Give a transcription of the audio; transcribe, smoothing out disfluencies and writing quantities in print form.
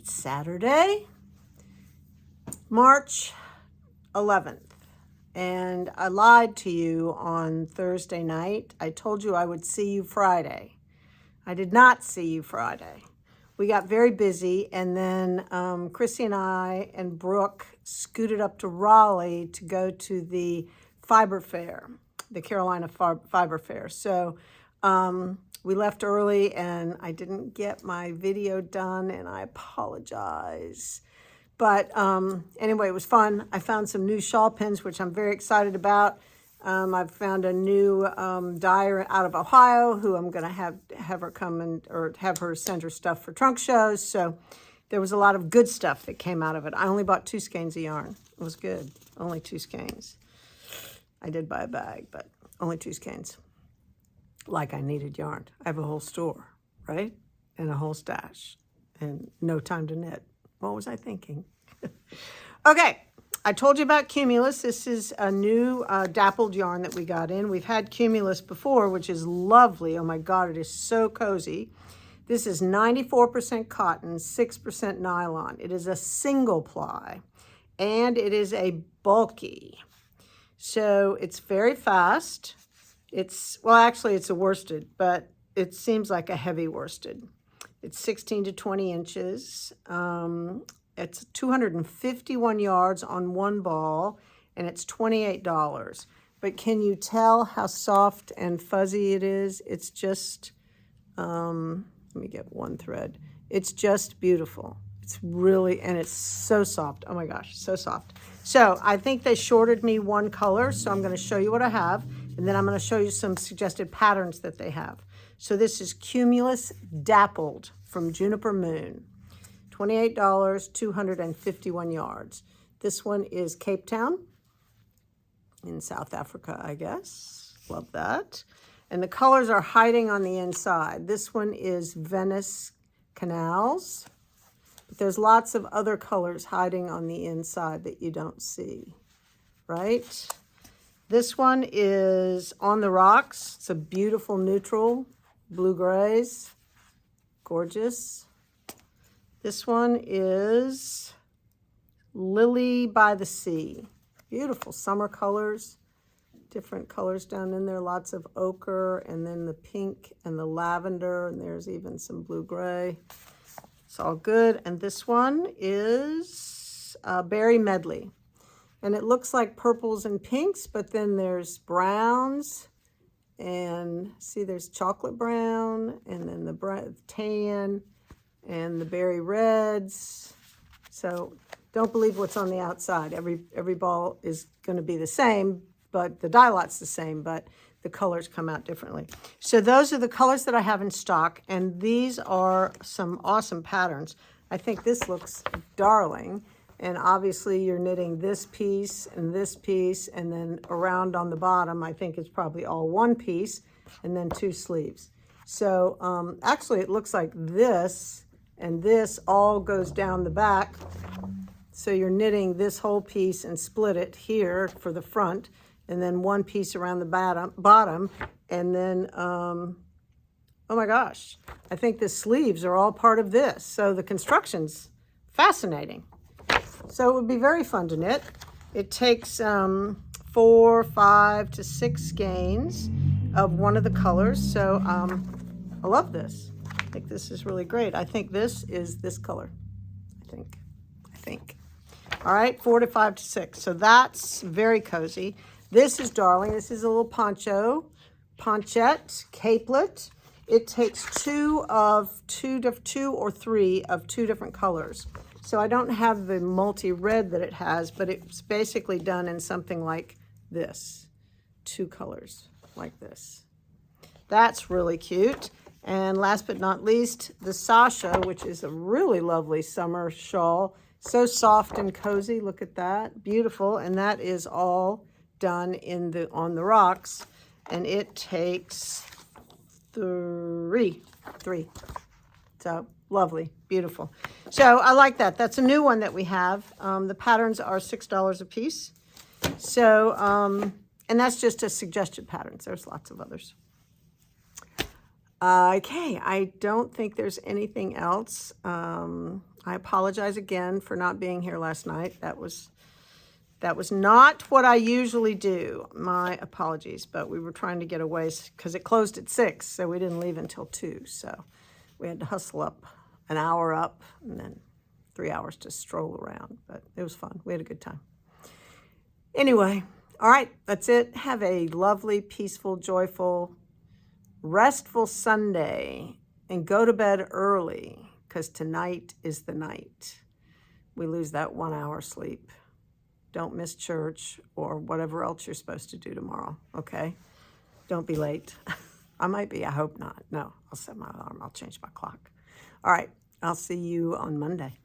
It's Saturday, March 11th, and I lied to you on Thursday night. I told you I would see you Friday. I did not see you Friday. We got very busy, and then Chrissy and I and Brooke scooted up to Raleigh to go to the Fiber Fair, the Carolina Fiber Fair. So we left early, and I didn't get my video done, and I apologize. But anyway, it was fun. I found some new shawl pins, which I'm very excited about. I've found a new dyer out of Ohio who I'm going to have her come or have her send her stuff for trunk shows. So there was a lot of good stuff that came out of it. I only bought 2 skeins of yarn. It was good. Only 2 skeins. I did buy a bag, but only 2 skeins. Like I needed yarn. I have a whole store, right? And a whole stash. And no time to knit. What was I thinking? Okay. I told you about Cumulus. This is a new dappled yarn that we got in. We've had Cumulus before, which is lovely. Oh my God, it is so cozy. This is 94% cotton, 6% nylon. It is a single ply, and it is a bulky. So it's very fast. Well, actually it's a worsted, but it seems like a heavy worsted. It's 16 to 20 inches. It's 251 yards on one ball, and it's $28. But can you tell how soft and fuzzy it is? It's just, let me get one thread. It's just beautiful. It's really, and it's so soft. Oh my gosh, so soft. So I think they shorted me one color, so I'm going to show you what I have, and then I'm going to show you some suggested patterns that they have. So this is Cumulus Dappled from Juniper Moon. $28, 251 yards. This one is Cape Town in South Africa, I guess. Love that. And the colors are hiding on the inside. This one is Venice Canals. But there's lots of other colors hiding on the inside that you don't see, right? This one is On the Rocks. It's a beautiful neutral, blue grays. Gorgeous. This one is Lily by the Sea. Beautiful summer colors, different colors down in there, lots of ochre, and then the pink and the lavender, and there's even some blue-gray. It's all good. And this one is Berry Medley. And it looks like purples and pinks, but then there's browns, and see there's chocolate brown, and then the tan, and the berry reds. So don't believe what's on the outside. Every ball is going to be the same, but the dye lot's the same, but the colors come out differently. So those are the colors that I have in stock, and these are some awesome patterns. I think this looks darling, and obviously you're knitting this piece, and then around on the bottom, I think it's probably all one piece, and then 2 sleeves. So actually it looks like this and this all goes down the back. So you're knitting this whole piece and split it here for the front, and then one piece around the bottom, and then, oh my gosh, I think the sleeves are all part of this. So the construction's fascinating. So it would be very fun to knit. It takes 4, 5 to 6 skeins of one of the colors. So I love this. I think this is really great. I think this is this color. I think. All right, 4 to 5 to 6. So that's very cozy. This is darling. This is a little ponchette, capelet. It takes 2 or 3 of 2 different colors. So I don't have the multi-red that it has, but it's basically done in something like this. 2 colors like this. That's really cute. And last but not least, the Sasha, which is a really lovely summer shawl. So soft and cozy. Look at that. Beautiful. And that is all done on the rocks. And it takes 3. So lovely. Beautiful. So I like that. That's a new one that we have. The patterns are $6 a piece. So, and that's just a suggested patterns. There's lots of others. Okay, I don't think there's anything else. I apologize again for not being here last night. That was not what I usually do. My apologies, but we were trying to get away because it closed at 6, so we didn't leave until 2. So we had to hustle up an hour up and then 3 hours to stroll around. But it was fun. We had a good time. Anyway, all right, that's it. Have a lovely, peaceful, joyful, restful Sunday, and go to bed early because tonight is the night. We lose that 1 hour sleep. Don't miss church or whatever else you're supposed to do tomorrow, okay? Don't be late. I might be, I hope not. No, I'll set my alarm. I'll change my clock. All right, I'll see you on Monday.